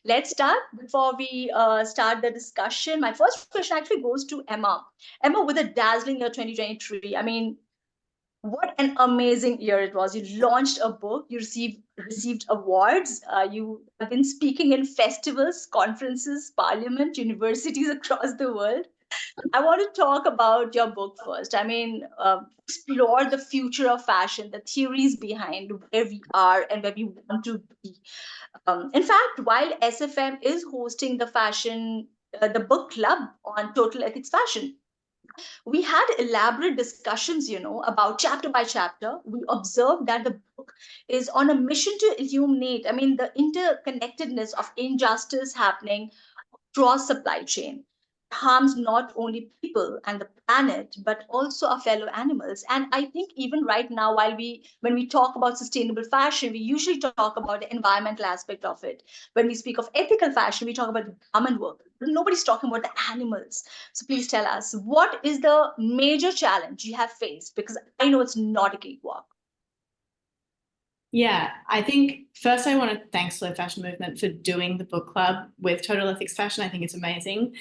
let's start. Before we start the discussion, my first question actually goes to Emma. Emma, with a dazzling year 2023, I mean, what an amazing year it was. You launched a book, you received awards, you have been speaking in festivals, conferences, parliament, universities across the world. I want to talk about your book first. I mean, explore the future of fashion, the theories behind where we are and where we want to be. In fact, while SFM is hosting the book club on total ethics fashion, we had elaborate discussions, about chapter by chapter. We observed that the book is on a mission to illuminate, I mean, the interconnectedness of injustice happening across supply chain harms not only people and the planet but also our fellow animals. And I think even right now, when we talk about sustainable fashion, we usually talk about the environmental aspect of it. When we speak of ethical fashion, we talk about the garment work, but nobody's talking about the animals. So please tell us, what is the major challenge you have faced, because I know it's not a cakewalk. Yeah, I think first I want to thank Slow Fashion Movement for doing the book club with Total Ethics Fashion. I think it's amazing.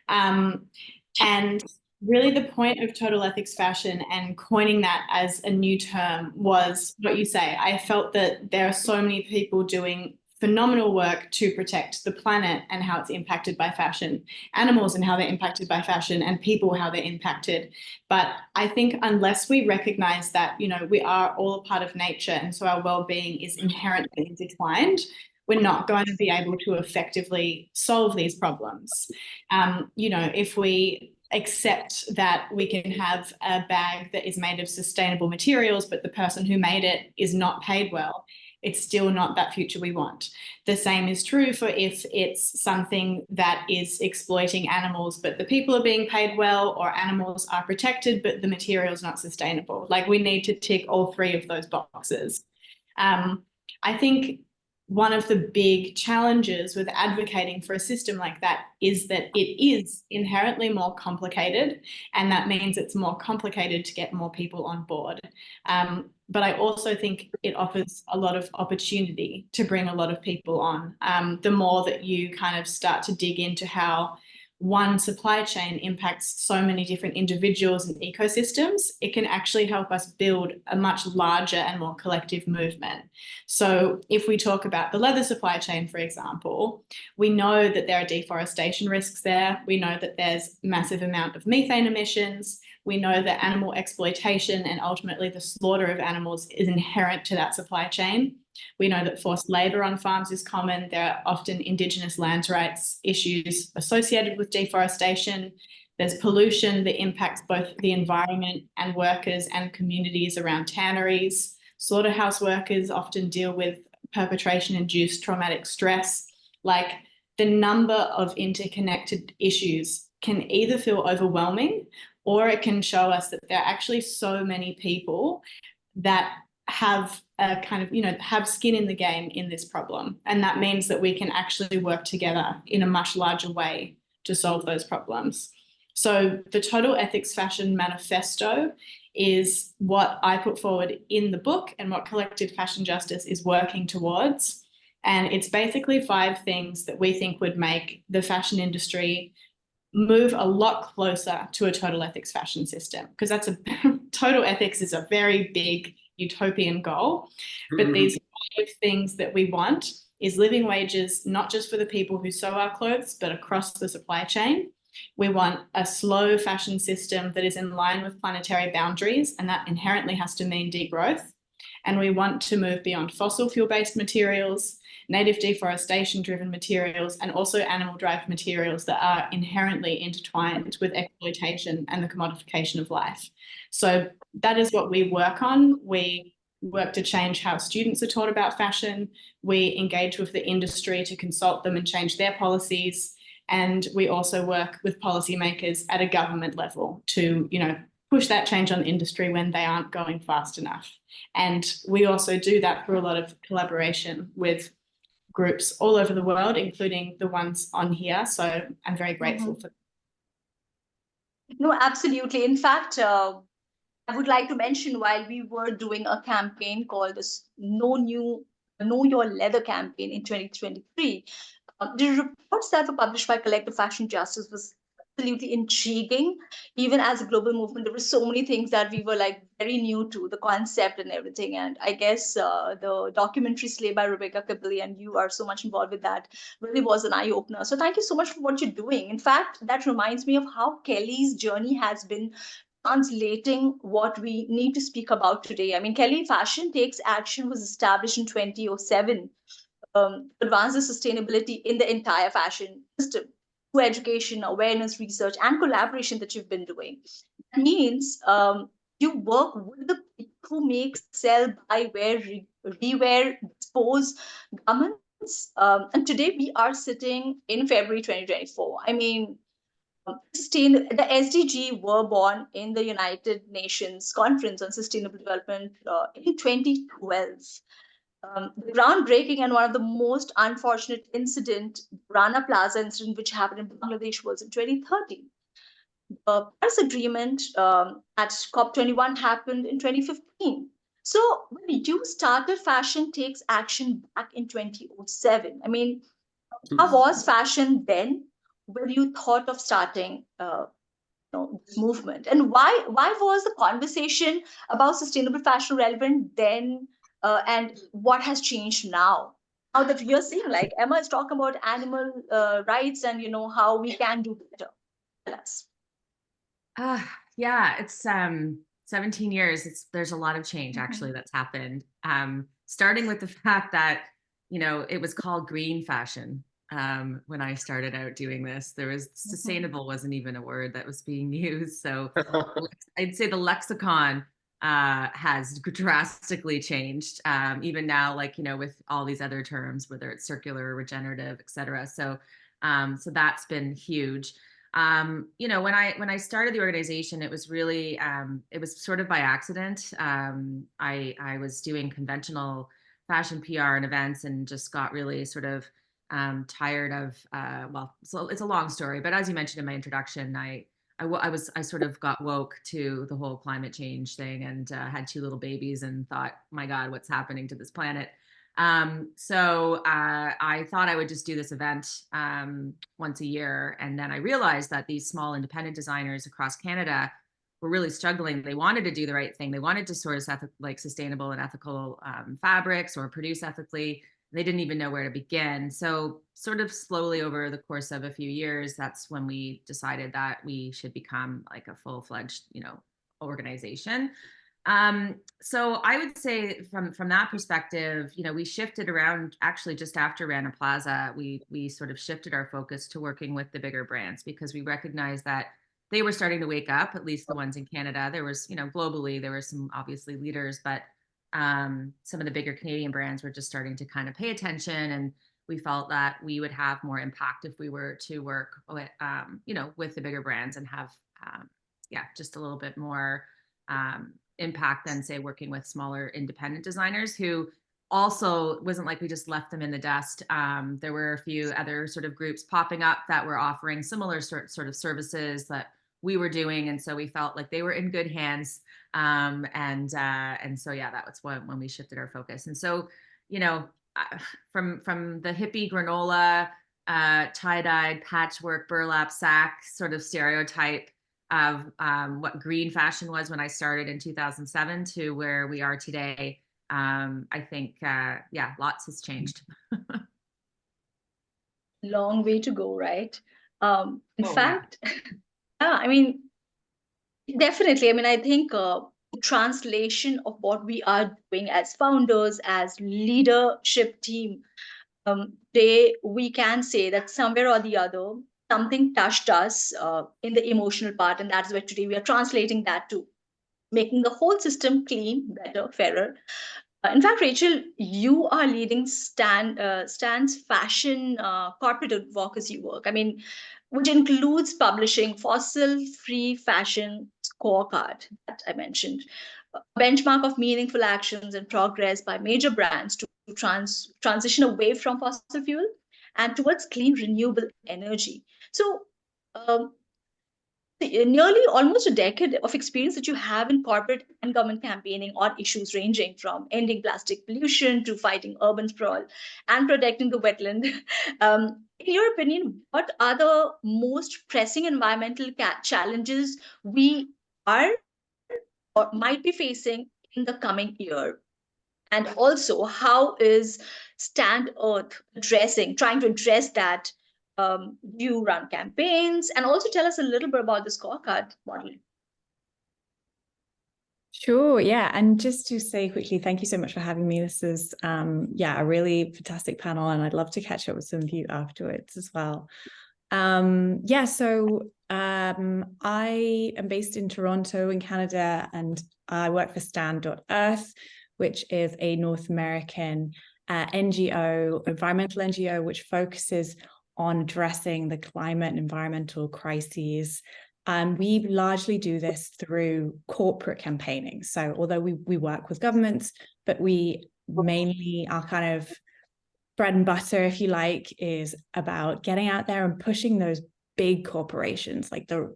And really the point of Total Ethics Fashion and coining that as a new term was what you say. I felt that there are so many people doing phenomenal work to protect the planet and how it's impacted by fashion, animals and how they're impacted by fashion, and people how they're impacted. But I think unless we recognize that, we are all a part of nature, and so our well-being is inherently intertwined, we're not going to be able to effectively solve these problems. If we accept that we can have a bag that is made of sustainable materials, but the person who made it is not paid well, it's still not that future we want. The same is true for if it's something that is exploiting animals, but the people are being paid well, or animals are protected, but the material is not sustainable. Like, we need to tick all three of those boxes. I think one of the big challenges with advocating for a system like that is that it is inherently more complicated, and that means it's more complicated to get more people on board. But I also think it offers a lot of opportunity to bring a lot of people on. The more that you kind of start to dig into how one supply chain impacts so many different individuals and ecosystems, it can actually help us build a much larger and more collective movement. So if we talk about the leather supply chain, for example, we know that there are deforestation risks there. We know that there's massive amount of methane emissions. We know that animal exploitation and ultimately the slaughter of animals is inherent to that supply chain. We know that forced labour on farms is common. There are often Indigenous land rights issues associated with deforestation. There's pollution that impacts both the environment and workers and communities around tanneries. Slaughterhouse workers often deal with perpetration-induced traumatic stress. Like, the number of interconnected issues can either feel overwhelming, or it can show us that there are actually so many people that have a kind of, have skin in the game in this problem. And that means that we can actually work together in a much larger way to solve those problems. So the Total Ethics Fashion Manifesto is what I put forward in the book and what Collective Fashion Justice is working towards. And it's basically 5 things that we think would make the fashion industry move a lot closer to a total ethics fashion system, because total ethics is a very big utopian goal. But these 5 things that we want is living wages, not just for the people who sew our clothes, but across the supply chain. We want a slow fashion system that is in line with planetary boundaries, and that inherently has to mean degrowth. And we want to move beyond fossil fuel-based materials, native deforestation-driven materials, and also animal-derived materials that are inherently intertwined with exploitation and the commodification of life. So that is what we work on. We work to change how students are taught about fashion. We engage with the industry to consult them and change their policies. And we also work with policymakers at a government level to, push that change on the industry when they aren't going fast enough. And we also do that through a lot of collaboration with groups all over the world, including the ones on here. So I'm very grateful for that. No, absolutely. In fact, I would like to mention, while we were doing a campaign called this Know Your Leather campaign in 2023, The reports that were published by Collective Fashion Justice was absolutely intriguing. Even as a global movement, there were so many things that we were like very new to, the concept and everything. And I guess the documentary Slay by Rebecca Kibble, and you are so much involved with that, really was an eye opener. So thank you so much for what you're doing. In fact, that reminds me of how Kelly's journey has been translating what we need to speak about today. I mean, Kelly Fashion Takes Action was established in 2007 advance the sustainability in the entire fashion system through education, awareness, research, and collaboration that you've been doing. That means you work with the people who make, sell, buy, wear, rewear, dispose garments. And today we are sitting in February 2024. I mean, the SDG were born in the United Nations Conference on Sustainable Development in 2012. The groundbreaking and one of the most unfortunate incident, Rana Plaza incident, which happened in Bangladesh, was in 2013. The Paris Agreement at COP21 happened in 2015. So when you started Fashion Takes Action back in 2007, I mean, how was fashion then when you thought of starting this movement, and why was the conversation about sustainable fashion relevant then, and what has changed now that you're seeing like Emma is talking about animal rights and how we can do better? Tell us. Yeah, it's 17 years. There's a lot of change actually that's happened. Starting with the fact that, it was called green fashion. When I started out doing this, there was sustainable wasn't even a word that was being used. So I'd say the lexicon has drastically changed. Even now, like, with all these other terms, whether it's circular, regenerative, et cetera. So that's been huge. When I started the organization, it was really, it was sort of by accident. I was doing conventional fashion PR and events and just got really sort of tired of, so it's a long story, but as you mentioned in my introduction, I sort of got woke to the whole climate change thing and had 2 little babies and thought, my God, what's happening to this planet? So I thought I would just do this event once a year. And then I realized that these small independent designers across Canada were really struggling. They wanted to do the right thing. They wanted to source like sustainable and ethical fabrics or produce ethically. They didn't even know where to begin. So sort of slowly over the course of a few years, that's when we decided that we should become like a full-fledged, organization. So I would say from that perspective, we shifted around actually just after Rana Plaza, we sort of shifted our focus to working with the bigger brands because we recognized that they were starting to wake up, at least the ones in Canada. There was, globally, there were some obviously leaders, but some of the bigger Canadian brands were just starting to kind of pay attention, and we felt that we would have more impact if we were to work with, with the bigger brands and have, just a little bit more impact than say working with smaller independent designers who also wasn't like we just left them in the dust. There were a few other sort of groups popping up that were offering similar sort of services that we were doing, and so we felt like they were in good hands. And so that was when we shifted our focus. And so from the hippie granola, tie-dyed patchwork burlap sack sort of stereotype of what green fashion was when I started in 2007 to where we are today, I think lots has changed. Long way to go, right? In fact, I mean, definitely. I mean, I think translation of what we are doing as founders, as leadership team, today we can say that somewhere or the other, something touched us in the emotional part, and that's where today we are translating that to making the whole system clean, better, fairer. In fact, Rachel, you are leading Stan's fashion corporate advocacy work. I mean, which includes publishing fossil-free fashion scorecard that I mentioned, a benchmark of meaningful actions and progress by major brands to transition away from fossil fuel and towards clean renewable energy. So, um, nearly almost a decade of experience that you have in corporate and government campaigning on issues ranging from ending plastic pollution to fighting urban sprawl and protecting the wetland. In your opinion, what are the most pressing environmental challenges we are or might be facing in the coming year? And also, how is Stand Earth trying to address that? You run campaigns, and also tell us a little bit about the scorecard model. Sure, yeah. And just to say quickly, thank you so much for having me. This is, a really fantastic panel, and I'd love to catch up with some of you afterwards as well. I am based in Toronto in Canada, and I work for Stand.Earth, which is a North American NGO, environmental NGO, which focuses on addressing the climate and environmental crises. We largely do this through corporate campaigning. So although we work with governments, but we mainly are kind of bread and butter, if you like, is about getting out there and pushing those big corporations, like the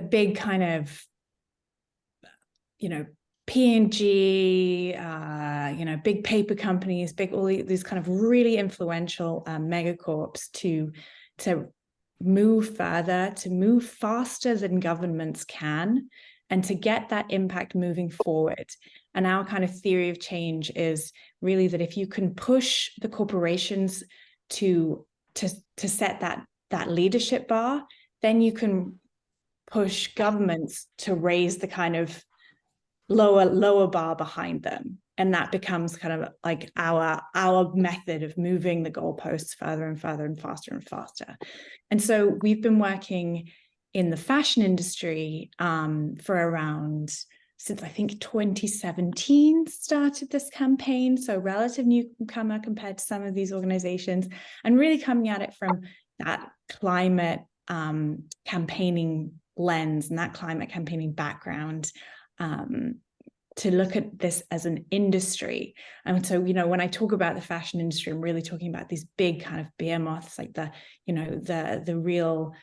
big kind of, P&G, big paper companies, all these kind of really influential megacorps to move further, to move faster than governments can, and to get that impact moving forward. And our kind of theory of change is really that if you can push the corporations to set that leadership bar, then you can push governments to raise the kind of lower bar behind them. And that becomes kind of like our method of moving the goalposts further and further and faster and faster. And so we've been working in the fashion industry for around, since I think 2017 started this campaign. So relative newcomer compared to some of these organizations, and really coming at it from that climate campaigning lens and that climate campaigning background, to look at this as an industry. And so, when I talk about the fashion industry, I'm really talking about these big kind of behemoths, like the real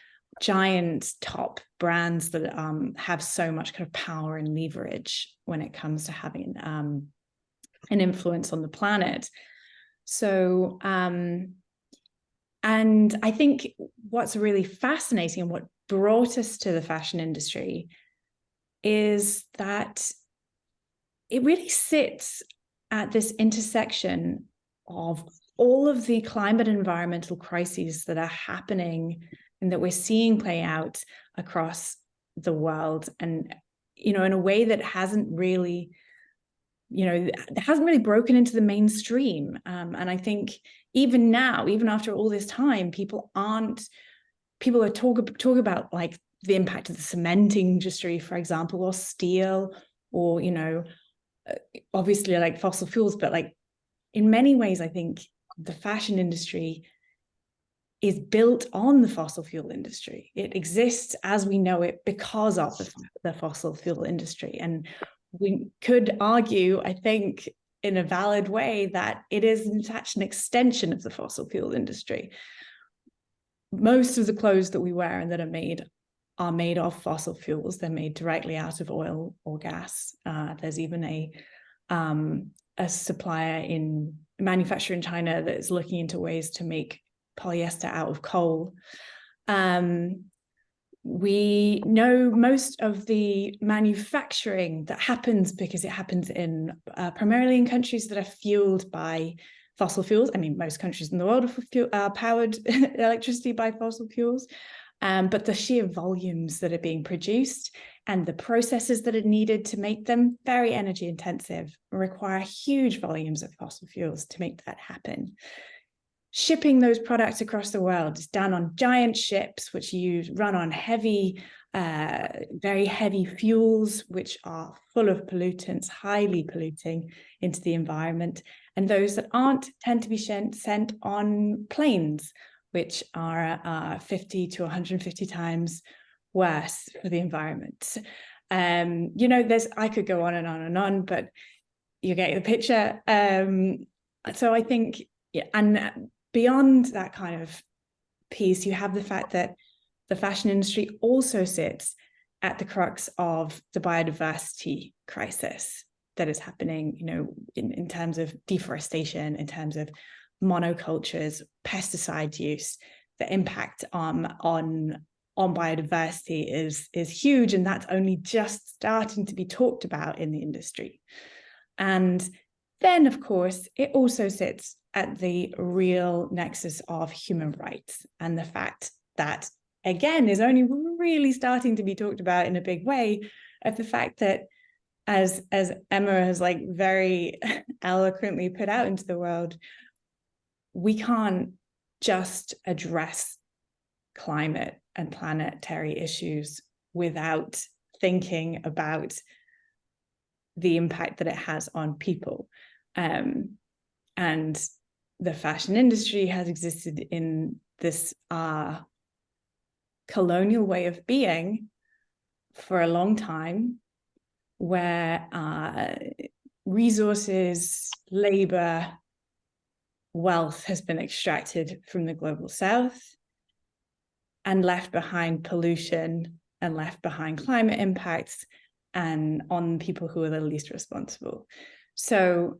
giant top brands that have so much kind of power and leverage when it comes to having an influence on the planet. So, and I think what's really fascinating and what brought us to the fashion industry is that it really sits at this intersection of all of the climate and environmental crises that are happening and that we're seeing play out across the world, and in a way that hasn't really broken into the mainstream. And I think even now, even after all this time, people are talk about like the impact of the cement industry, for example, or steel, or obviously like fossil fuels, but like in many ways, I think the fashion industry is built on the fossil fuel industry. It exists as we know it because of the fossil fuel industry. And we could argue, I think, in a valid way, that it is in fact an extension of the fossil fuel industry. Most of the clothes that we wear and that are made of fossil fuels. They're made directly out of oil or gas. There's even a manufacturer in China that is looking into ways to make polyester out of coal. We know most of the manufacturing that happens because it happens in primarily in countries that are fueled by fossil fuels. I mean, most countries in the world are powered electricity by fossil fuels. But the sheer volumes that are being produced and the processes that are needed to make them very energy intensive require huge volumes of fossil fuels to make that happen. Shipping those products across the world is done on giant ships, which run on very heavy fuels, which are full of pollutants, highly polluting into the environment. And those that aren't tend to be sent on planes, which are 50 to 150 times worse for the environment. I could go on and on and on, but you get the picture. So I think, and beyond that kind of piece, you have the fact that the fashion industry also sits at the crux of the biodiversity crisis that is happening, in terms of deforestation, in terms of monocultures, pesticide use. The impact on biodiversity is huge, and that's only just starting to be talked about in the industry. And then, of course, it also sits at the real nexus of human rights, and the fact that, again, is only really starting to be talked about in a big way, of the fact that, as Emma has very eloquently put out into the world, we can't just address climate and planetary issues without thinking about the impact that it has on people. And the fashion industry has existed in this colonial way of being for a long time, where resources, labor, wealth has been extracted from the global south and left behind pollution and left behind climate impacts and on people who are the least responsible. So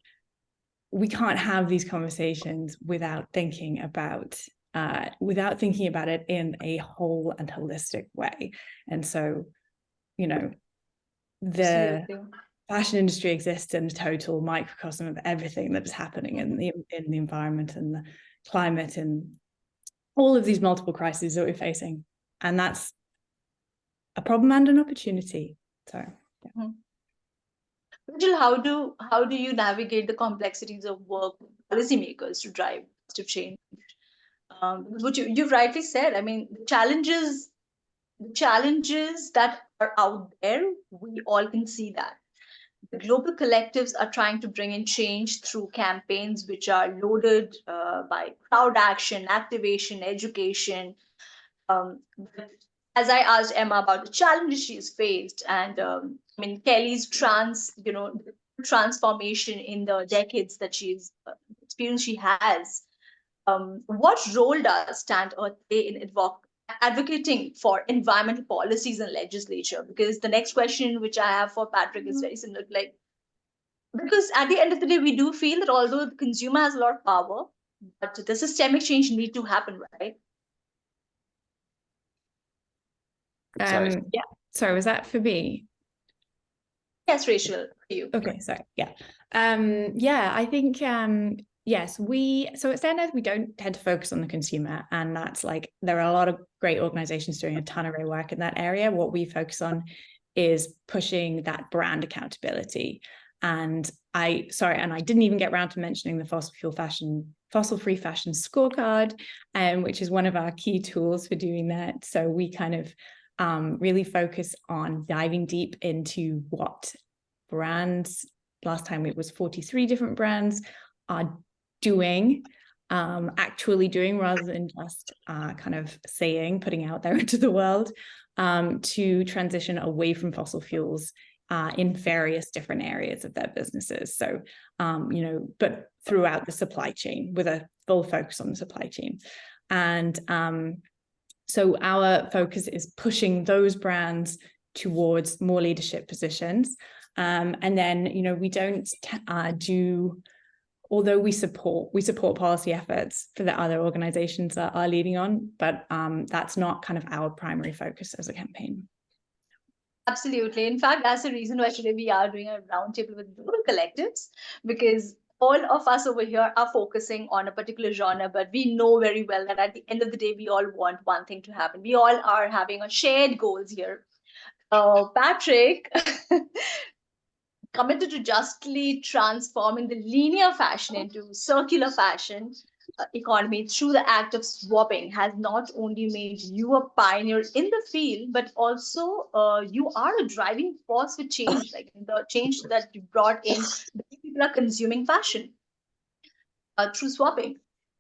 we can't have these conversations without thinking about it in a whole and holistic way. And so, the Absolutely. fashion industry exists in a total microcosm of everything that is happening in the environment and the climate and all of these multiple crises that we're facing. And that's a problem and an opportunity. So, yeah. Mm-hmm. Rachel, how do you navigate the complexities of work with policymakers to drive positive change? What you've rightly said. I mean, the challenges that are out there, we all can see that. The global collectives are trying to bring in change through campaigns which are loaded by crowd action, activation, education. But as I asked Emma about the challenges she's faced, and Kelly's transformation in the decades that she's experienced, she has. What role does Stand Earth play in advocating for environmental policies and legislature? Because the next question which I have for Patrick is very similar. Because at the end of the day, we do feel that although the consumer has a lot of power, but the systemic change need to happen, right? Yeah. Sorry, was that for me? Yes, Rachel, for you. Okay, sorry. Yeah. I think yes, so at Stand Earth, we don't tend to focus on the consumer, and that's there are a lot of great organizations doing a ton of great work in that area. What we focus on is pushing that brand accountability. And I didn't even get around to mentioning the fossil-free fashion scorecard, which is one of our key tools for doing that. So we kind of really focus on diving deep into what brands, last time it was 43 different brands, are doing, actually doing, rather than just kind of saying, putting out there into the world, to transition away from fossil fuels in various different areas of their businesses. So, but throughout the supply chain, with a full focus on the supply chain. And so our focus is pushing those brands towards more leadership positions. And then, we don't although we support policy efforts for the other organizations that are leading on, but that's not kind of our primary focus as a campaign. Absolutely. In fact, that's the reason why today we are doing a roundtable with global collectives, because all of us over here are focusing on a particular genre, but we know very well that at the end of the day, we all want one thing to happen. We all are having a shared goals here. Patrick, committed to justly transforming the linear fashion into circular fashion economy through the act of swapping, has not only made you a pioneer in the field, but also you are a driving force for change, like the change that you brought in the way people are consuming fashion through swapping.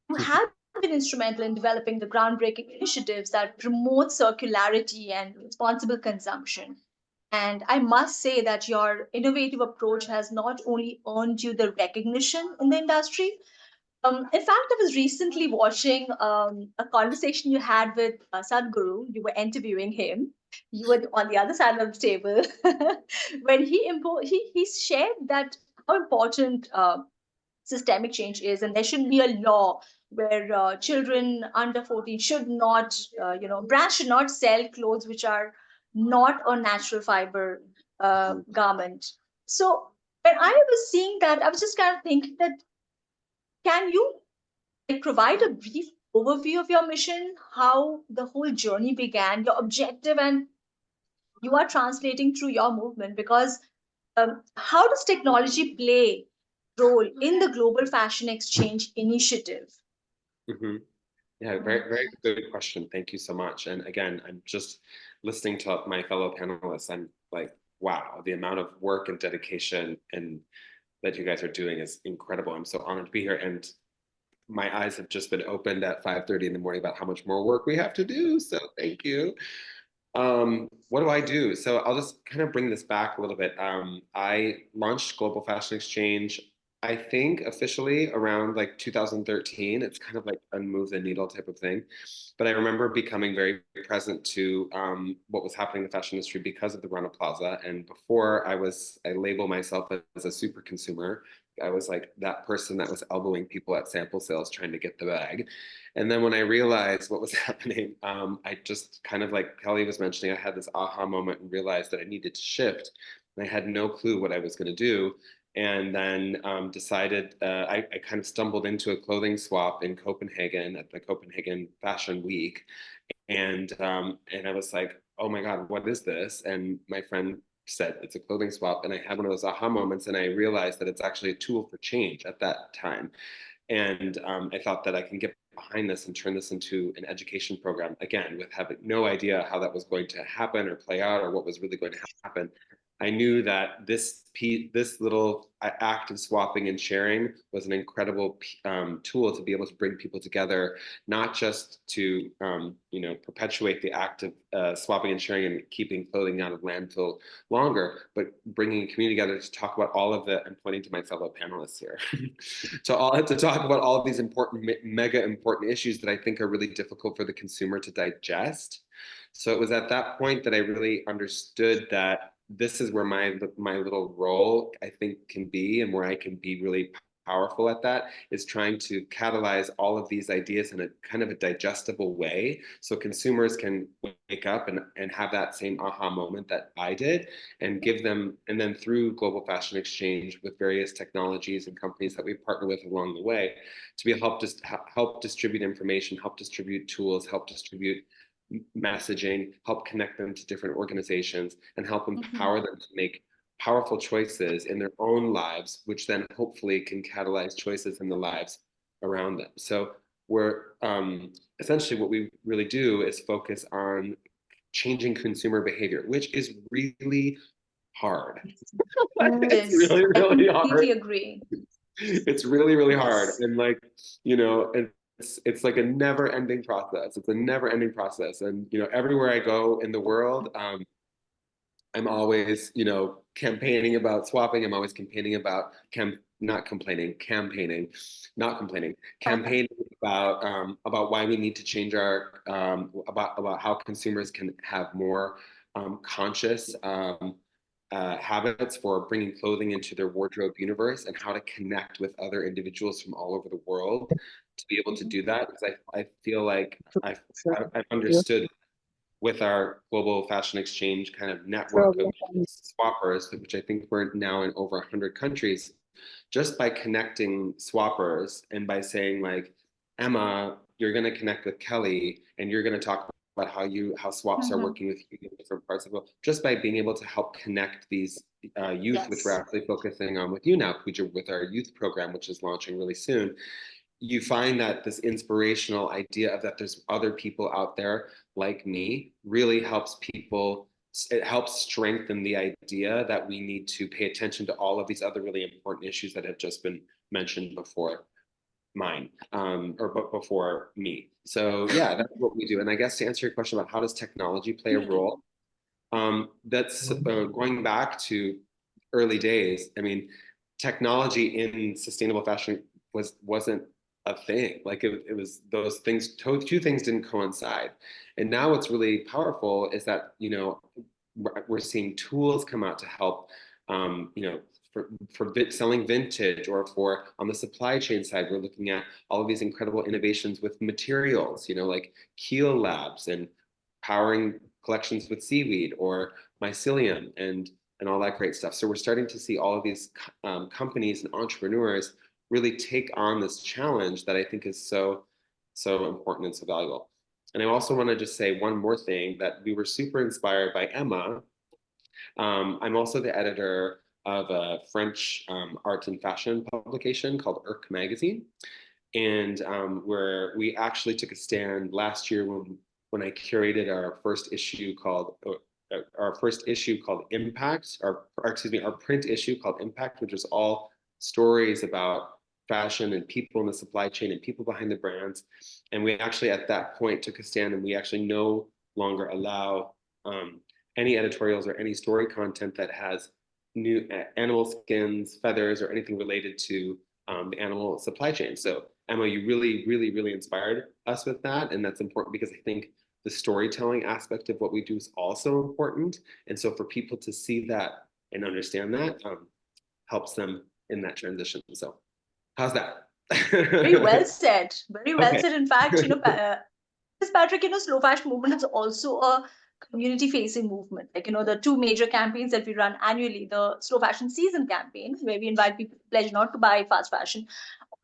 You have been instrumental in developing the groundbreaking initiatives that promote circularity and responsible consumption. And I must say that your innovative approach has not only earned you the recognition in the industry, In fact, I was recently watching a conversation you had with Sadhguru. You were interviewing him. You were on the other side of the table when he shared that how important systemic change is, and there should be a law where children under 14 should not, brands should not sell clothes which are not a natural fiber garment. So when I was seeing that, I was just kind of thinking that, can you provide a brief overview of your mission, how the whole journey began, your objective, and you are translating through your movement? Because how does technology play role in the global fashion exchange initiative? Mhm. Yeah, very, very good question. Thank you so much. And again, I'm just listening to my fellow panelists. I'm like, wow, the amount of work and dedication and that you guys are doing is incredible. I'm so honored to be here. And my eyes have just been opened at 5:30 in the morning about how much more work we have to do. So thank you. What do I do? So I'll just kind of bring this back a little bit. I launched Global Fashion Exchange, I think officially around like 2013. It's kind of like a move the needle type of thing. But I remember becoming very present to what was happening in the fashion industry because of the Rana Plaza. And before I label myself as a super consumer. I was like that person that was elbowing people at sample sales trying to get the bag. And then when I realized what was happening, I just kind of like Kelly was mentioning, I had this aha moment and realized that I needed to shift. And I had no clue what I was going to do. And then decided I kind of stumbled into a clothing swap in Copenhagen at the Copenhagen Fashion Week. And I was like, oh my God, what is this? And my friend said it's a clothing swap. And I had one of those aha moments and I realized that it's actually a tool for change at that time. And I thought that I can get behind this and turn this into an education program, again, with having no idea how that was going to happen or play out or what was really going to happen. I knew that this little act of swapping and sharing was an incredible tool to be able to bring people together, not just to perpetuate the act of swapping and sharing and keeping clothing out of landfill longer, but bringing a community together to talk about all of the. I'm pointing to my fellow panelists here, to talk about all of these important, mega important issues that I think are really difficult for the consumer to digest. So it was at that point that I really understood that this is where my little role I think can be, and where I can be really powerful at that, is trying to catalyze all of these ideas in a kind of a digestible way so consumers can wake up and have that same aha moment that I did, and give them, and then through Global Fashion Exchange with various technologies and companies that we partner with along the way, to be help distribute information, help distribute tools, help distribute messaging, help connect them to different organizations, and help empower them to make powerful choices in their own lives, which then hopefully can catalyze choices in the lives around them. So we're essentially, what we really do is focus on changing consumer behavior, which is really hard. It's really, really hard. I completely agree. It's really, really hard. And like, it's like a never ending process. It's a never ending process. And, everywhere I go in the world, I'm always, campaigning about swapping. I'm always campaigning about campaigning about why we need to change our about how consumers can have more conscious habits for bringing clothing into their wardrobe universe, and how to connect with other individuals from all over the world to be able to do that. Because I feel like I've understood with our Global Fashion Exchange kind of network of swappers, which I think we're now in over 100 countries, just by connecting swappers and by saying like, Emma, you're going to connect with Kelly and you're going to talk about how swaps are working with you in different parts of the world, just by being able to help connect these youth, which we're actually focusing on with you now, Pooja, with our youth program, which is launching really soon. You find that this inspirational idea of that there's other people out there like me really helps people. It helps strengthen the idea that we need to pay attention to all of these other really important issues that have just been mentioned before before me. So yeah, that's what we do. And I guess to answer your question about how does technology play a role, that's going back to early days. I mean, technology in sustainable fashion wasn't a thing. Like it was those things, two things didn't coincide. And now what's really powerful is that, we're seeing tools come out to help, for selling vintage, or for on the supply chain side, we're looking at all of these incredible innovations with materials, like Keel Labs and powering collections with seaweed or mycelium and all that great stuff. So we're starting to see all of these companies and entrepreneurs really take on this challenge that I think is so, so important and so valuable. And I also want to just say one more thing, that we were super inspired by Emma. I'm also the editor of a French art and fashion publication called Urk Magazine. And where we actually took a stand last year when I curated our first issue called Impact, our print issue called Impact, which was all stories about fashion and people in the supply chain and people behind the brands. And we actually at that point took a stand, and we actually no longer allow any editorials or any story content that has new animal skins, feathers, or anything related to the animal supply chain. So Emma, you really, really, really inspired us with that. And that's important because I think the storytelling aspect of what we do is also important. And so for people to see that and understand that helps them in that transition. So how's that? Very well said. Very well Okay. said. In fact, Patrick, slow fashion movement is also a community facing movement. Like, the two major campaigns that we run annually, the slow fashion season campaign, where we invite people to pledge not to buy fast fashion.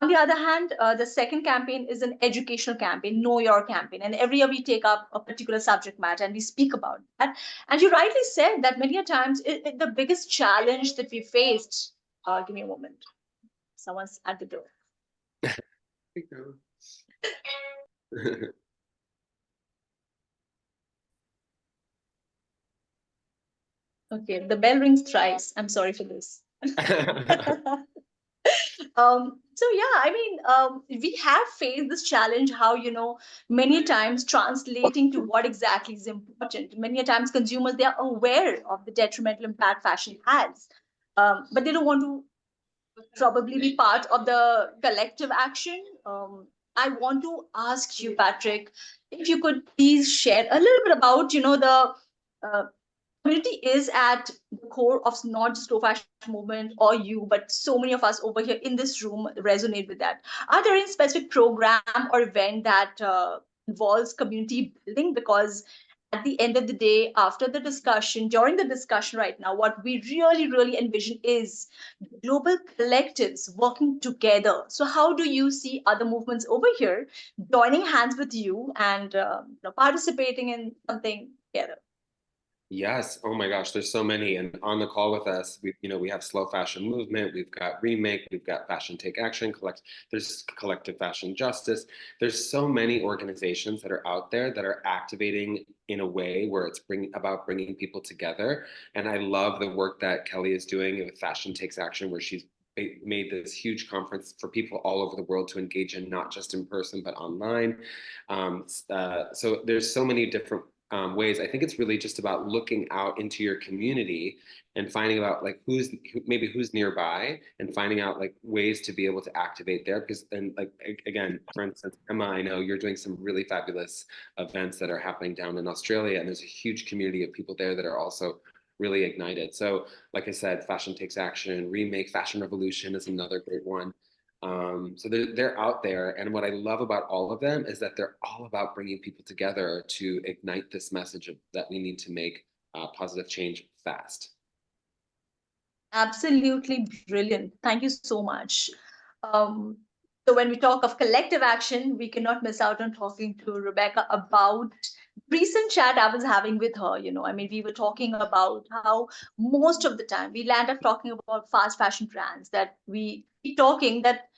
On the other hand, the second campaign is an educational campaign, Know Your campaign. And every year we take up a particular subject matter and we speak about that. And you rightly said that many a times the biggest challenge that we faced, give me a moment. Someone's at the door. Okay, the bell rings thrice. I'm sorry for this. So yeah, we have faced this challenge, how, many times translating to what exactly is important. Many times consumers, they are aware of the detrimental impact fashion has, but they don't want to probably be part of the collective action. I want to ask you, Patrick, if you could please share a little bit about, the community is at the core of not just slow fashion movement or you, but so many of us over here in this room resonate with that. Are there any specific program or event that involves community building? Because at the end of the day, after the discussion, during the discussion right now, what we really, really envision is global collectives working together. So how do you see other movements over here joining hands with you and participating in something together? Yes. Oh my gosh, there's so many. And on the call with us, we have Slow Fashion Movement, we've got Remake, we've got Fashion Take Action, there's Collective Fashion Justice. There's so many organizations that are out there that are activating in a way where it's about bringing people together. And I love the work that Kelly is doing with Fashion Takes Action, where she's made this huge conference for people all over the world to engage in, not just in person, but online. So there's so many different ways. I think it's really just about looking out into your community and finding out like who's nearby, and finding out like ways to be able to activate there. Because then, like, again, for instance, Emma, I know you're doing some really fabulous events that are happening down in Australia, and there's a huge community of people there that are also really ignited. So like I said, Fashion Takes Action, Remake, Fashion Revolution is another great one. So they're out there. And what I love about all of them is that they're all about bringing people together to ignite this message that we need to make positive change fast. Absolutely brilliant. Thank you so much. So when we talk of collective action, we cannot miss out on talking to Rebecca about recent chat I was having with her. We were talking about how most of the time we land up talking about fast fashion brands, that we keep talking that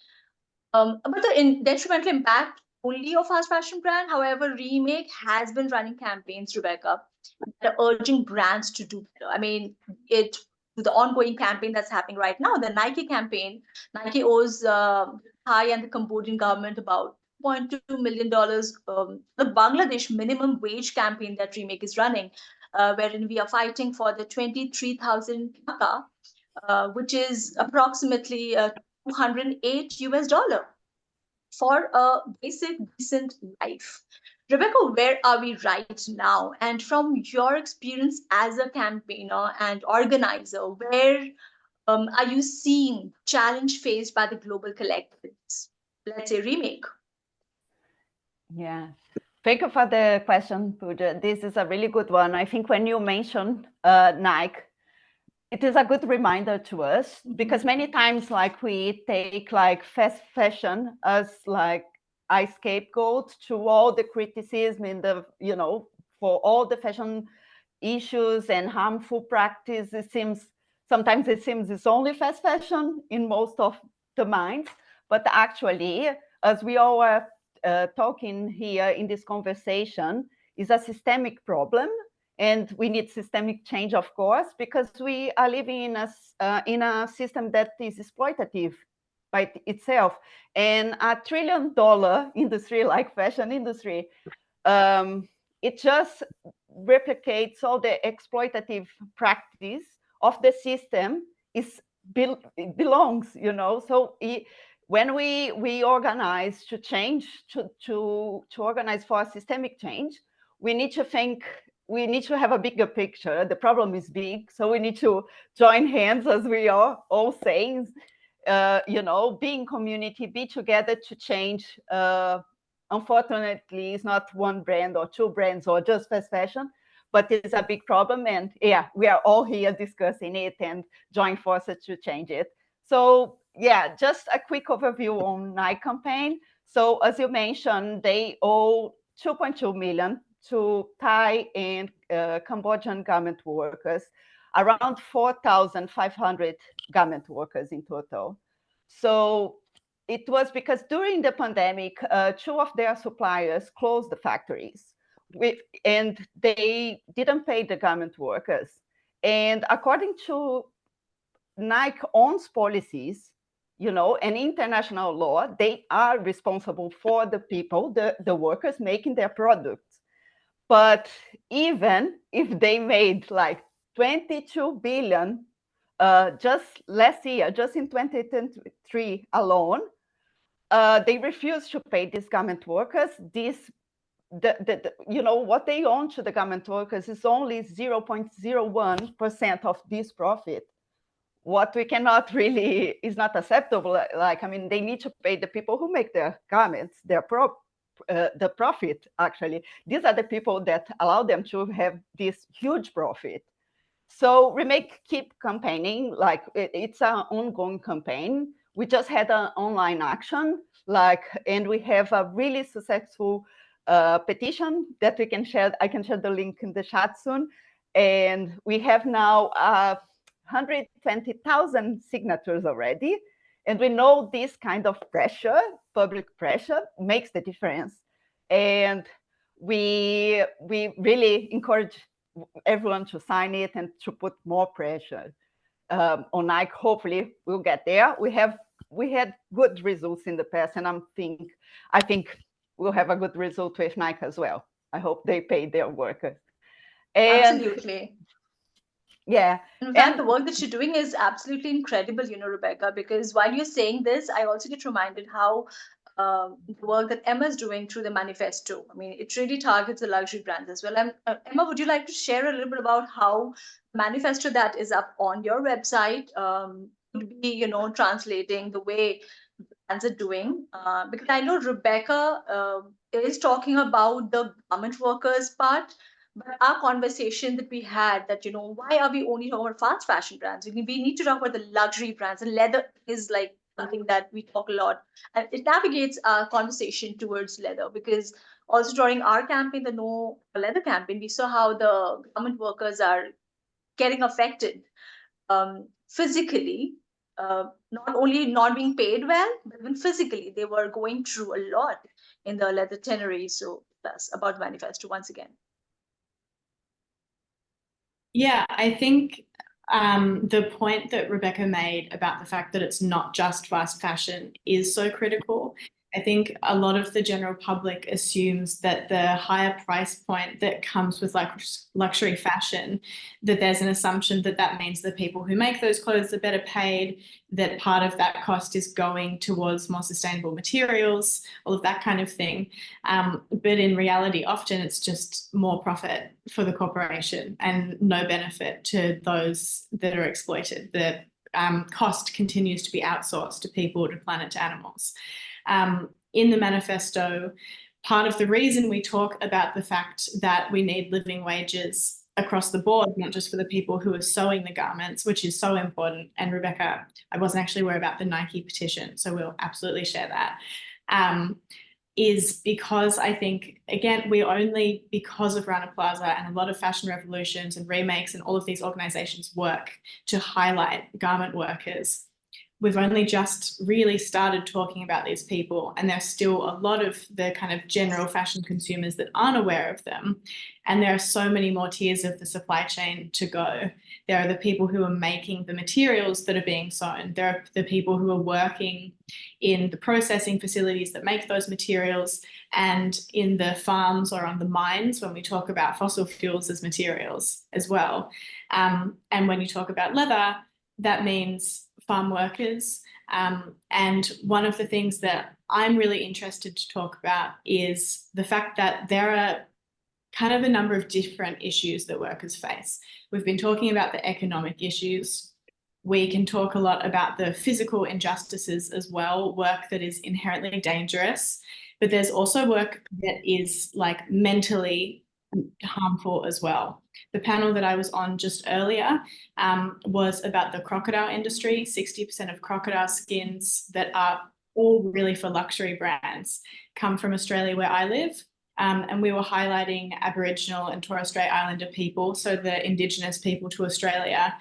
about the detrimental impact only of fast fashion brand. However, Remake has been running campaigns, Rebecca, that are urging brands to do better. It the ongoing campaign that's happening right now, the Nike campaign. Nike owes Thai and the Cambodian government about $0.2 million. The Bangladesh minimum wage campaign that Remake is running, wherein we are fighting for the 23,000 taka, which is approximately $208. for a basic, decent life. Rebecca, where are we right now? And from your experience as a campaigner and organizer, where are you seeing challenge faced by the global collectives? Let's say Remake. Yeah. Thank you for the question, Pooja. This is a really good one. I think when you mention Nike, it is a good reminder to us, because many times like we take like fast fashion as like a scapegoat to all the criticism in the, for all the fashion issues and harmful practice. Sometimes it seems it's only fast fashion in most of the minds, but actually, as we all are talking here in this conversation, is a systemic problem. And we need systemic change, of course, because we are living in a system that is exploitative by itself. And $1 trillion industry like fashion industry, it just replicates all the exploitative practice of the system. It belongs, So when we organize to change, to organize for a systemic change, we need to have a bigger picture. The problem is big, so we need to join hands, as we are all saying, be in community, be together to change. Unfortunately, it's not one brand or two brands or just fast fashion, but it's a big problem. And yeah, we are all here discussing it and join forces to change it. So yeah, just a quick overview on Nike campaign. So as you mentioned, they owe 2.2 million to Thai and Cambodian garment workers, around 4,500 garment workers in total. So it was because during the pandemic, two of their suppliers closed the factories, and they didn't pay the garment workers. And according to Nike owns policies, and international law, they are responsible for the people, the workers making their products. But even if they made like 22 billion just last year, just in 2023 alone, they refused to pay these garment workers. What they own to the garment workers is only 0.01% of this profit. What we cannot really is not acceptable. They need to pay the people who make their garments, the profit. Actually, these are the people that allow them to have this huge profit. So Remake keep campaigning, like it's an ongoing campaign. We just had an online action, and we have a really successful petition that we can share. I can share the link in the chat soon. And we have now 120,000 signatures already. And we know this kind of pressure, public pressure, makes the difference. And we really encourage everyone to sign it and to put more pressure on Nike. Hopefully we'll get there. We had good results in the past, and I think we'll have a good result with Nike as well. I hope they pay their workers. And absolutely. Yeah. In fact, the work that you're doing is absolutely incredible, Rebecca, because while you're saying this, I also get reminded how the work that Emma's doing through the manifesto. I mean, it really targets the luxury brands as well. Emma, would you like to share a little bit about how the manifesto that is up on your website would be, translating the way brands are doing? Because I know Rebecca is talking about the garment workers part, but our conversation that we had that, why are we only talking about fast fashion brands? We need to talk about the luxury brands, and leather is like something that we talk a lot, and it navigates our conversation towards leather. Because also during our campaign, the No Leather campaign, we saw how the garment workers are getting affected physically, not only not being paid well, but even physically, they were going through a lot in the leather tannery. So that's about the manifesto once again. Yeah, I think the point that Rebecca made about the fact that it's not just fast fashion is so critical. I think a lot of the general public assumes that the higher price point that comes with like luxury fashion, that there's an assumption that that means the people who make those clothes are better paid, that part of that cost is going towards more sustainable materials, all of that kind of thing. But in reality, often it's just more profit for the corporation and no benefit to those that are exploited. The cost continues to be outsourced to people, to planet, to animals. In the manifesto, part of the reason we talk about the fact that we need living wages across the board, not just for the people who are sewing the garments, which is so important. And Rebecca, I wasn't actually aware about the Nike petition, so we'll absolutely share that. Is because I think, again, we only, because of Rana Plaza and a lot of fashion revolutions and remakes and all of these organizations work to highlight garment workers, we've only just really started talking about these people, and there's still a lot of the kind of general fashion consumers that aren't aware of them. And there are so many more tiers of the supply chain to go. There are the people who are making the materials that are being sewn. There are the people who are working in the processing facilities that make those materials, and in the farms or on the mines when we talk about fossil fuels as materials as well. And when you talk about leather, that means farm workers. And one of the things that I'm really interested to talk about is the fact that there are kind of a number of different issues that workers face. We've been talking about the economic issues. We can talk a lot about the physical injustices as well, work that is inherently dangerous, but there's also work that is like mentally harmful as well. The panel that I was on just earlier was about the crocodile industry. 60% of crocodile skins that are all really for luxury brands come from Australia, where I live. And we were highlighting Aboriginal and Torres Strait Islander people, so the Indigenous people to Australia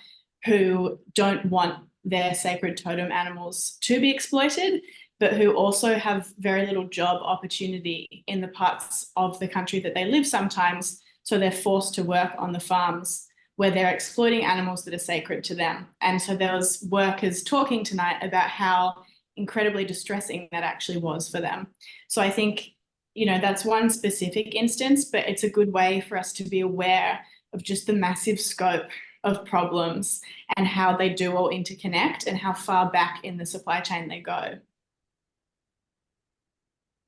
who don't want their sacred totem animals to be exploited, but who also have very little job opportunity in the parts of the country that they live sometimes. So they're forced to work on the farms where they're exploiting animals that are sacred to them. And so there was workers talking tonight about how incredibly distressing that actually was for them. So I think, you know, that's one specific instance, but it's a good way for us to be aware of just the massive scope of problems and how they do all interconnect and how far back in the supply chain they go.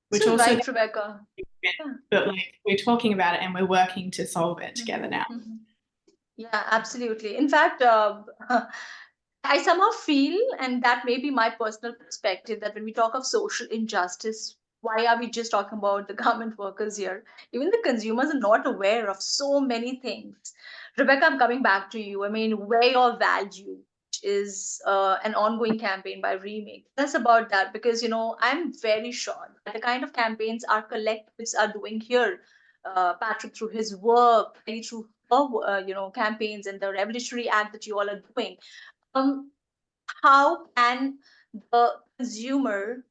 Which so also, right, Rebecca. but like we're talking about it and we're working to solve it together now. Yeah, absolutely. In fact, I somehow feel, and that may be my personal perspective, that when we talk of social injustice, why are we just talking about the garment workers here? Even the consumers are not aware of so many things. Rebecca, I'm coming back to you. I mean, Way of Value, which is an ongoing campaign by Remake. Tell us about that, because, you know, I'm very sure that the kind of campaigns our collectives are doing here, Patrick through his work, Kelly through her, campaigns and the revolutionary act that you all are doing. How can the consumer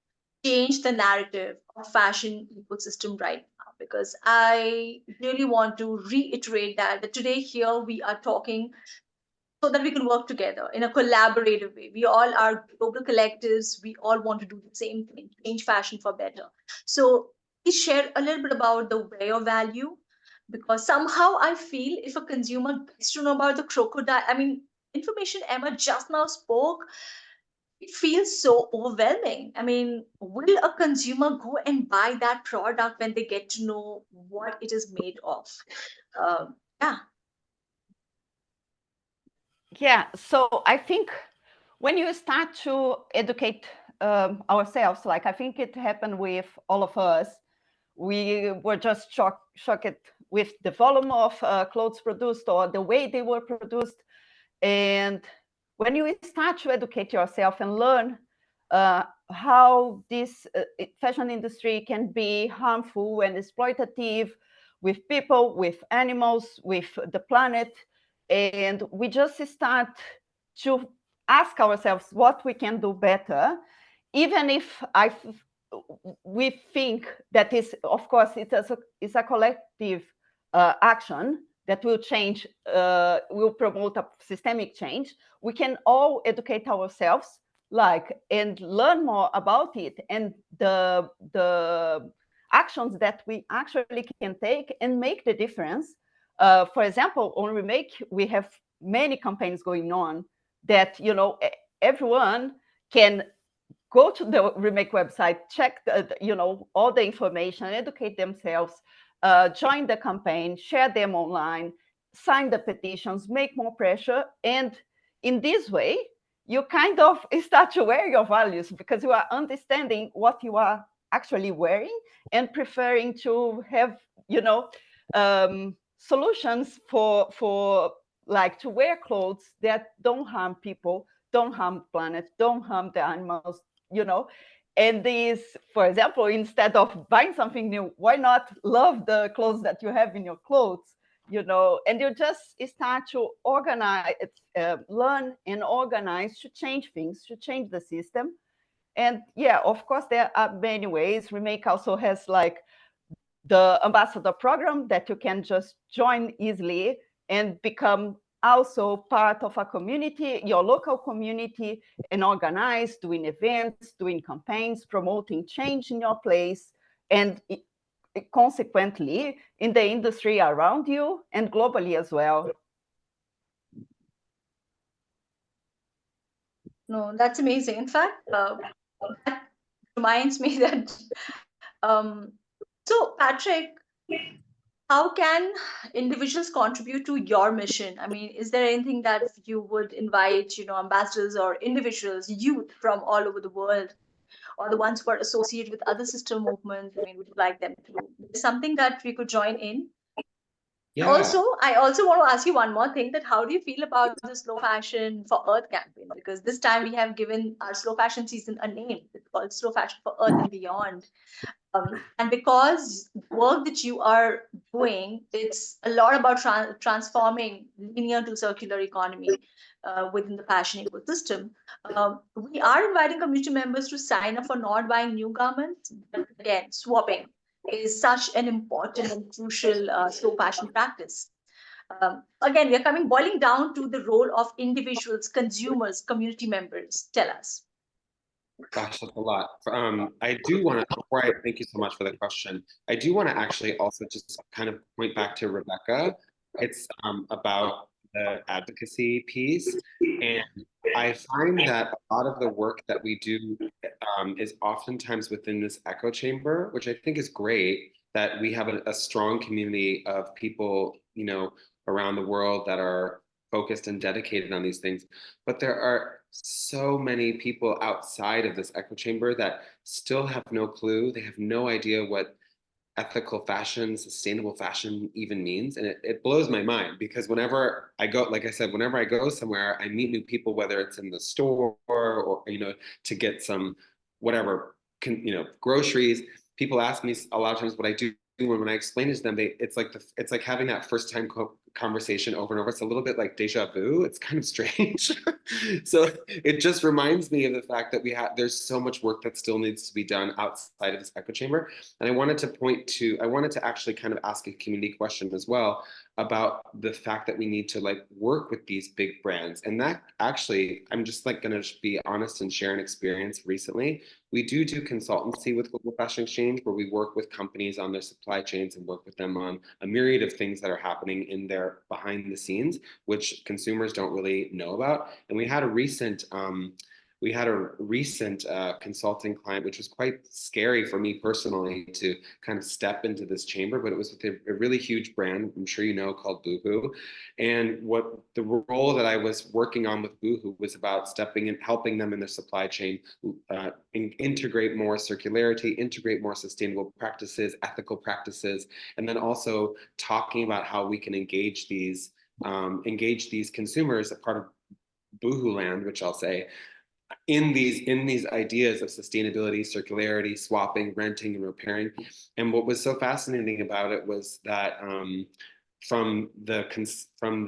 change the narrative of fashion ecosystem right now? Because I really want to reiterate that today here we are talking so that we can work together in a collaborative way. We all are global collectives. We all want to do the same thing, change fashion for better. So please share a little bit about the way of value, because somehow I feel if a consumer gets to know about the crocodile, I mean, information Emma just now spoke, it feels so overwhelming. I mean, will a consumer go and buy that product when they get to know what it is made of? Yeah. Yeah, so I think when you start to educate ourselves, like I think it happened with all of us, we were just shocked with the volume of clothes produced or the way they were produced. And when you start to educate yourself and learn how this fashion industry can be harmful and exploitative with people, with animals, with the planet, and we just start to ask ourselves what we can do better, even if we think that is, of course, it's a collective action that will change, will promote a systemic change. We can all educate ourselves like, and learn more about it and the actions that we actually can take and make the difference. For example, on Remake, we have many campaigns going on that, you know, everyone can go to the Remake website, check you know, all the information, educate themselves, join the campaign, share them online, sign the petitions, make more pressure. And in this way, you kind of start to wear your values because you are understanding what you are actually wearing and preferring to have, you know, solutions for like to wear clothes that don't harm people, don't harm planet, don't harm the animals, you know. And this, for example, instead of buying something new, why not love the clothes that you have in your clothes, you know? And you just start to organize, learn and organize to change things, to change the system. And yeah, of course, there are many ways. Remake also has like the ambassador program that you can just join easily and become also part of a community, your local community, and organize, doing events, doing campaigns, promoting change in your place, and consequently in the industry around you and globally as well. No, that's amazing. In fact, that reminds me that so Patrick, how can individuals contribute to your mission? I mean, is there anything that you would invite, ambassadors or individuals, youth from all over the world, or the ones who are associated with other sister movements? I mean, would you like them to do? Is something that we could join in? And Yeah. also, I also want to ask you one more thing, that how do you feel about the slow fashion for Earth campaign? Because this time we have given our slow fashion season a name. It's called Slow Fashion for Earth and Beyond. And because the work that you are doing, it's a lot about transforming linear to circular economy within the fashion ecosystem. We are inviting community members to sign up for not buying new garments, but again, swapping is such an important and crucial slow fashion practice. Again, we are boiling down to the role of individuals, consumers, community members. Tell us. Gosh, that's a lot. I do want to, before I thank you so much for the question, I do want to actually also just kind of point back to Rebecca. It's about the advocacy piece. And I find that a lot of the work that we do is oftentimes within this echo chamber, which I think is great, that we have a strong community of people, you know, around the world that are focused and dedicated on these things. But there are so many people outside of this echo chamber that still have no clue. They have no idea what ethical fashion, sustainable fashion even means. And it blows my mind because whenever I go, like I said, whenever I go somewhere, I meet new people, whether it's in the store or, you know, to get some whatever, groceries. People ask me a lot of times what I do. When I explain it to them, it's like having that first time conversation over and over. It's a little bit like deja vu. It's kind of strange. So it just reminds me of the fact that there's so much work that still needs to be done outside of this echo chamber. And I wanted to actually kind of ask a community question as well about the fact that we need to like work with these big brands. And that actually, I'm just like going to be honest and share an experience recently. We do consultancy with Global Fashion Exchange, where we work with companies on their supply chains and work with them on a myriad of things that are happening in their behind the scenes, which consumers don't really know about. And we had a recent consulting client, which was quite scary for me personally to kind of step into this chamber, but it was with a really huge brand, I'm sure you know, called Boohoo. And what the role that I was working on with Boohoo was about stepping in, helping them in their supply chain, integrate more circularity, integrate more sustainable practices, ethical practices, and then also talking about how we can engage these consumers, a part of Boohoo land, which I'll say, in these ideas of sustainability, circularity, swapping, renting, and repairing. And what was so fascinating about it was that from the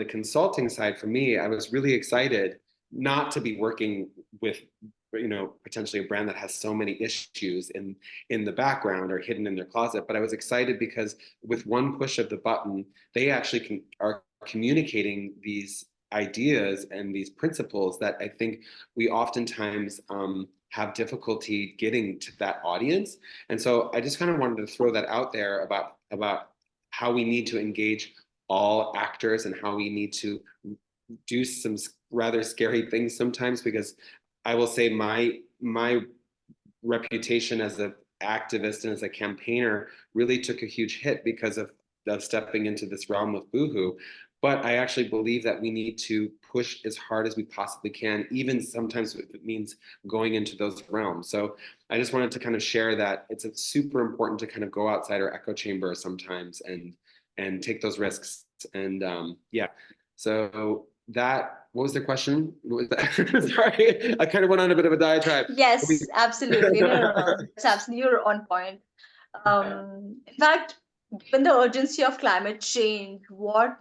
consulting side, for me, I was really excited not to be working with, potentially a brand that has so many issues in the background or hidden in their closet. But I was excited because with one push of the button, they actually are communicating these ideas and these principles that I think we oftentimes have difficulty getting to that audience. And so I just kind of wanted to throw that out there about how we need to engage all actors and how we need to do some rather scary things sometimes, because I will say my reputation as an activist and as a campaigner really took a huge hit because of stepping into this realm with Boohoo. But I actually believe that we need to push as hard as we possibly can, even sometimes if it means going into those realms. So I just wanted to kind of share that it's super important to kind of go outside our echo chamber sometimes and take those risks. And yeah, so that, what was the question? What was that? Sorry, I kind of went on a bit of a diatribe. Yes, absolutely. No. It's absolutely, you're on point. In fact, given the urgency of climate change, what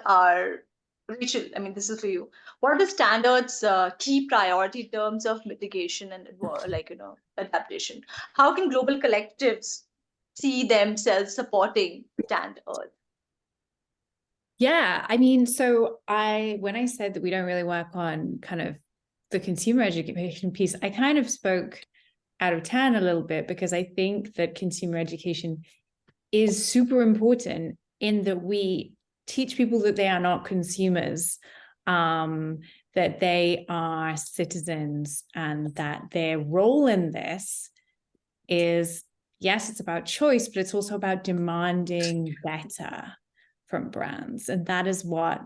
are, Rachel, I mean, this is for you. What are the standards key priority in terms of mitigation and adaptation? How can global collectives see themselves supporting Stand Earth? Yeah, I mean, so when I said that we don't really work on kind of the consumer education piece, I kind of spoke out of turn a little bit, because I think that consumer education is super important in that we teach people that they are not consumers, that they are citizens, and that their role in this is, yes, it's about choice, but it's also about demanding better from brands. And that is what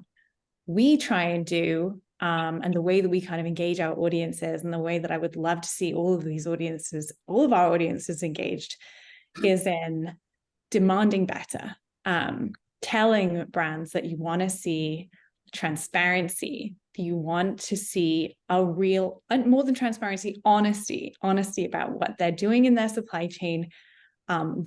we try and do. And the way that we kind of engage our audiences, and the way that I would love to see all of our audiences engaged, is in demanding better, telling brands that you want to see transparency, you want to see a real, more than transparency, honesty about what they're doing in their supply chain, not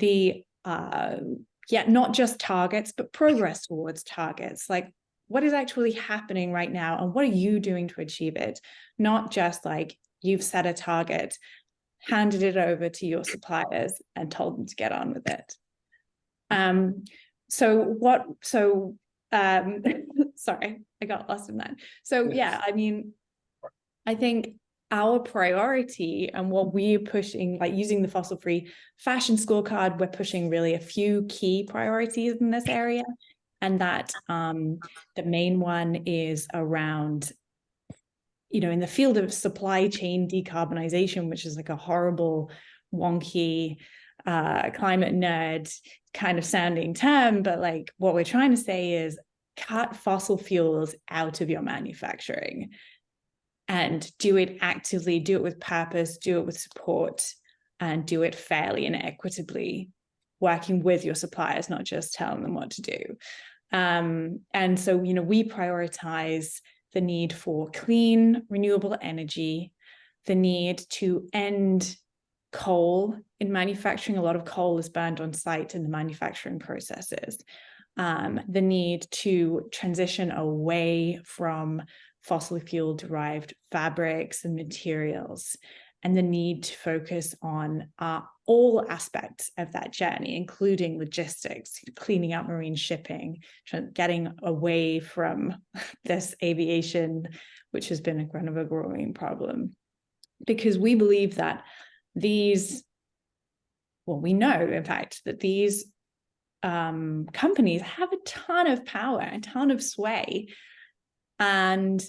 just targets, but progress towards targets. Like, what is actually happening right now, and what are you doing to achieve it? Not just like, you've set a target, handed it over to your suppliers, and told them to get on with it. Sorry, I got lost in that. So yes. Yeah, I mean, I think our priority and what we're pushing, like using the fossil-free fashion scorecard, we're pushing really a few key priorities in this area. And that the main one is around, in the field of supply chain decarbonization, which is like a horrible, wonky, climate nerd kind of sounding term, but like what we're trying to say is cut fossil fuels out of your manufacturing, and do it actively, do it with purpose, do it with support, and do it fairly and equitably, working with your suppliers, not just telling them what to do. And so, we prioritize the need for clean, renewable energy, the need to end coal in manufacturing. A lot of coal is burned on site in the manufacturing processes. The need to transition away from fossil fuel derived fabrics and materials, and the need to focus on all aspects of that journey, including logistics, cleaning up marine shipping, getting away from this aviation, which has been a kind of a growing problem. Because we believe that we know, in fact, that these companies have a ton of power, a ton of sway. And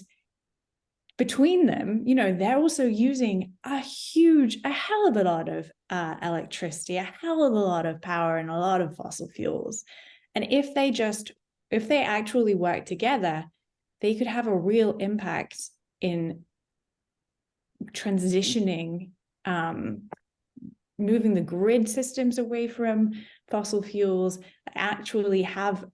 between them, they're also using a hell of a lot of electricity, a hell of a lot of power, and a lot of fossil fuels. And if they actually work together, they could have a real impact in transitioning, moving the grid systems away from fossil fuels, actually have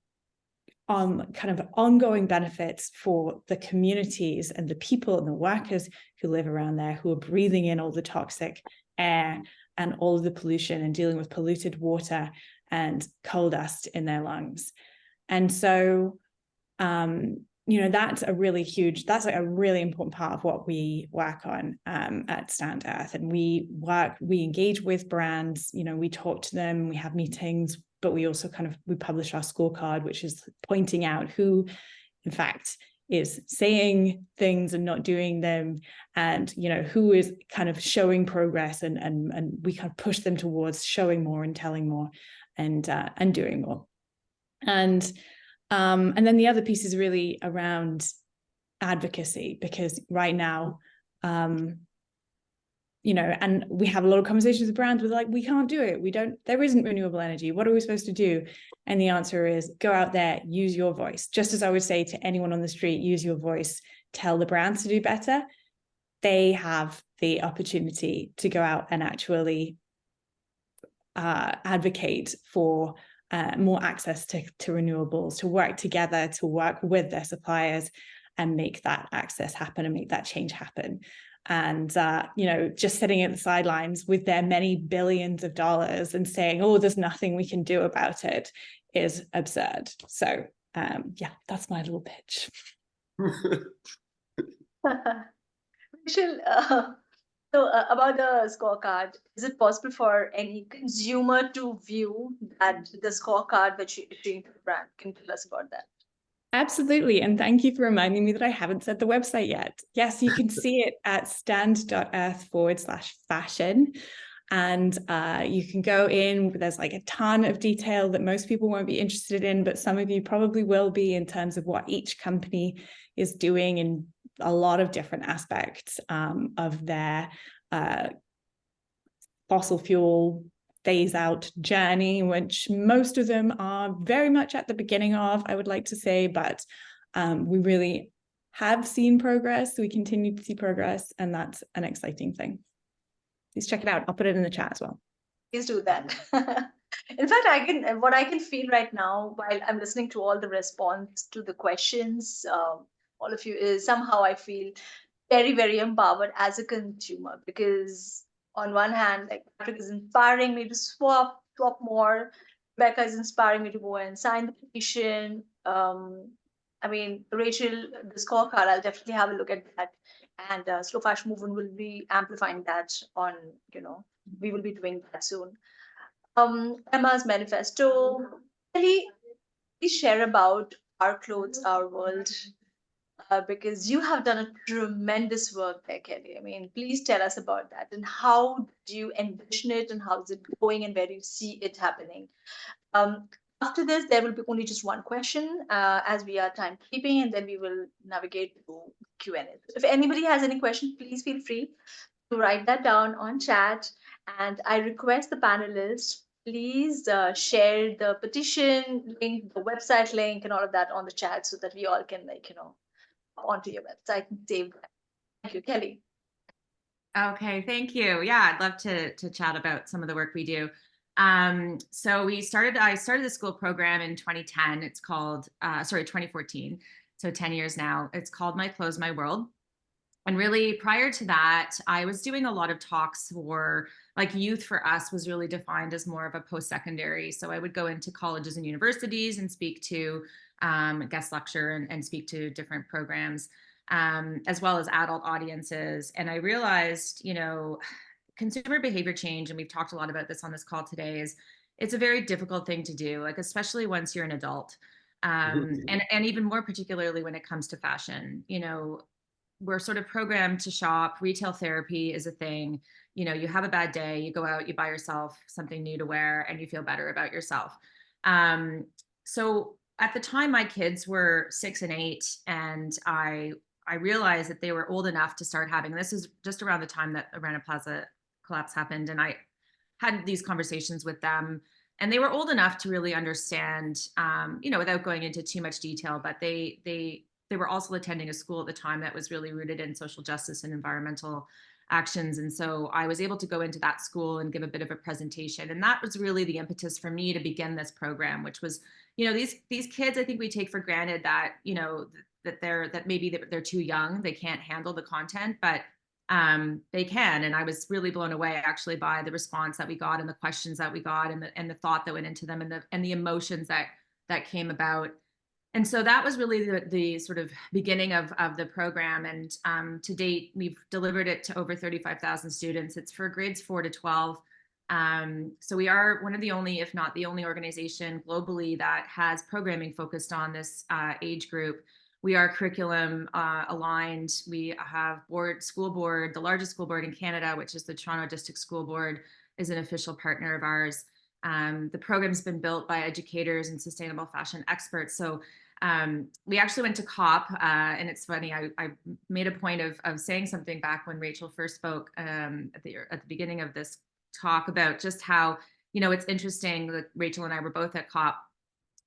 kind of ongoing benefits for the communities and the people and the workers who live around there, who are breathing in all the toxic air and all of the pollution, and dealing with polluted water and coal dust in their lungs. And so, that's a really important part of what we work on at Stand Earth. And we engage with brands, we talk to them, we have meetings, but we also we publish our scorecard, which is pointing out who, in fact, is saying things and not doing them, and who is kind of showing progress, and we kind of push them towards showing more and telling more and doing more. And then the other piece is really around advocacy, because right now, and we have a lot of conversations with brands with like, we can't do it. There isn't renewable energy. What are we supposed to do? And the answer is go out there, use your voice. Just as I would say to anyone on the street, use your voice, tell the brands to do better. They have the opportunity to go out and actually advocate for more access to renewables, to work together, to work with their suppliers and make that access happen and make that change happen. And, just sitting at the sidelines with their many billions of dollars and saying, oh, there's nothing we can do about it is absurd. So, that's my little pitch. Rachel, so about the scorecard, is it possible for any consumer to view that the scorecard which you're issuing to the brand? Can you tell us about that? Absolutely. And thank you for reminding me that I haven't said the website yet. Yes, you can see it at stand.earth/fashion. And you can go in, there's like a ton of detail that most people won't be interested in, but some of you probably will be, in terms of what each company is doing in a lot of different aspects of their fossil fuel phase out journey, which most of them are very much at the beginning of, I would like to say, but we really have seen progress. We continue to see progress, and that's an exciting thing. Please check it out. I'll put it in the chat as well. Please do that. In fact, what I can feel right now while I'm listening to all the response to the questions, all of you, is somehow I feel very, very empowered as a consumer, because on one hand, like Patrick is inspiring me to swap more. Rebecca is inspiring me to go and sign the petition. Rachel, the scorecard, I'll definitely have a look at that. And Slow Fashion Movement will be amplifying that on, we will be doing that soon. Emma's manifesto. Really, please share about Our Clothes, Our World, because you have done a tremendous work there, Kelly. Please tell us about that, and how do you envision it, and how is it going, and where do you see it happening? After this, there will be only just one question, as we are timekeeping, and then we will navigate to Q&A. If anybody has any questions, please feel free to write that down on chat. And I request the panelists, please share the petition link, the website link, and all of that on the chat, so that we all can, onto your website and save that. Thank you, Kelly. Okay, thank you. Yeah, I'd love to chat about some of the work we do. So I started the school program in 2010. It's called, 2014. So 10 years now. It's called My Clothes, My World. And really, prior to that, I was doing a lot of talks for, like, youth for us was really defined as more of a post-secondary. So I would go into colleges and universities and speak to, guest lecture and speak to different programs, as well as adult audiences. And I realized, consumer behavior change, and we've talked a lot about this on this call today, it's a very difficult thing to do, like, especially once you're an adult. And even more particularly when it comes to fashion. We're sort of programmed to shop. Retail therapy is a thing. You have a bad day, you go out, you buy yourself something new to wear, and you feel better about yourself. So at the time, my kids were 6 and 8, and I realized that they were old enough to start having, this is just around the time that the Rana Plaza collapse happened, and I had these conversations with them, and they were old enough to really understand, without going into too much detail, but they were also attending a school at the time that was really rooted in social justice and environmental actions. And so I was able to go into that school and give a bit of a presentation. And that was really the impetus for me to begin this program, which was, these kids, I think we take for granted that, that maybe they're too young, they can't handle the content, but they can. And I was really blown away actually by the response that we got, and the questions that we got, and the thought that went into them, and the emotions that came about. And so that was really the sort of beginning of the program. And to date, we've delivered it to over 35,000 students. It's for grades 4 to 12. So we are one of the only, if not the only, organization globally that has programming focused on this age group. we are curriculum aligned. We have school board, the largest school board in Canada, which is the Toronto District School Board, is an official partner of ours. The program's been built by educators and sustainable fashion experts. So we actually went to COP, and it's funny, I made a point of saying something back when Rachel first spoke at the beginning of this talk about just how, it's interesting that Rachel and I were both at COP,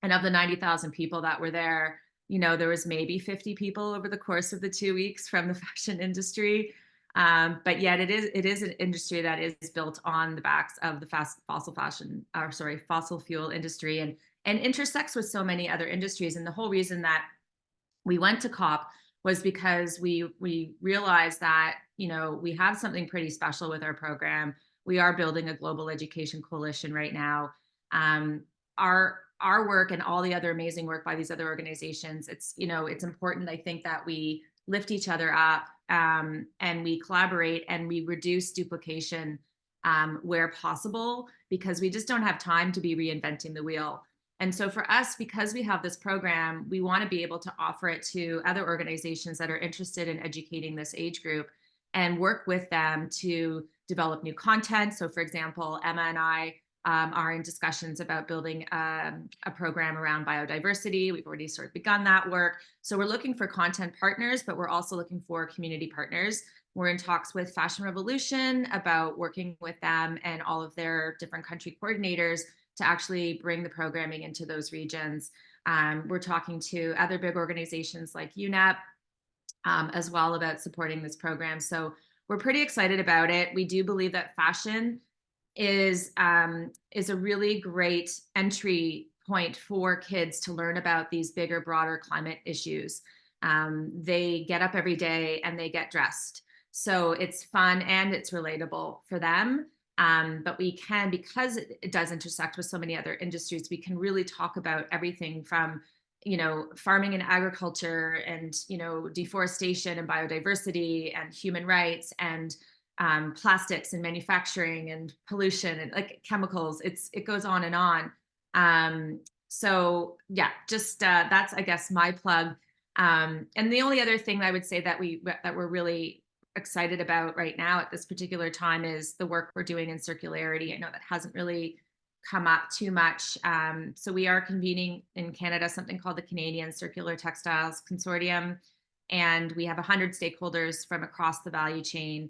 and of the 90,000 people that were there, there was maybe 50 people over the course of the 2 weeks from the fashion industry. But yet it is an industry that is built on the backs of the fossil fuel industry, and intersects with so many other industries. And the whole reason that we went to COP was because we realized that, we have something pretty special with our program. We are building a global education coalition right now. Our work and all the other amazing work by these other organizations, it's important, I think, that we lift each other up, and we collaborate and we reduce duplication where possible, because we just don't have time to be reinventing the wheel. And so for us, because we have this program, we want to be able to offer it to other organizations that are interested in educating this age group and work with them to develop new content. So for example, Emma and I are in discussions about building a program around biodiversity. We've already sort of begun that work. So we're looking for content partners, but we're also looking for community partners. We're in talks with Fashion Revolution about working with them and all of their different country coordinators to actually bring the programming into those regions. We're talking to other big organizations like UNEP as well about supporting this program. So we're pretty excited about it. We do believe that fashion is a really great entry point for kids to learn about these bigger, broader climate issues. They get up every day and they get dressed. So it's fun and it's relatable for them. But we can, because it does intersect with so many other industries, we can really talk about everything from, farming and agriculture and, deforestation and biodiversity and human rights and plastics and manufacturing and pollution and like chemicals. It goes on and on. So yeah, just that's, I guess, my plug. And the only other thing I would say that we're really excited about right now at this particular time is the work we're doing in circularity. I know that hasn't really come up too much. So we are convening in Canada something called the Canadian Circular Textiles Consortium, and we have 100 stakeholders from across the value chain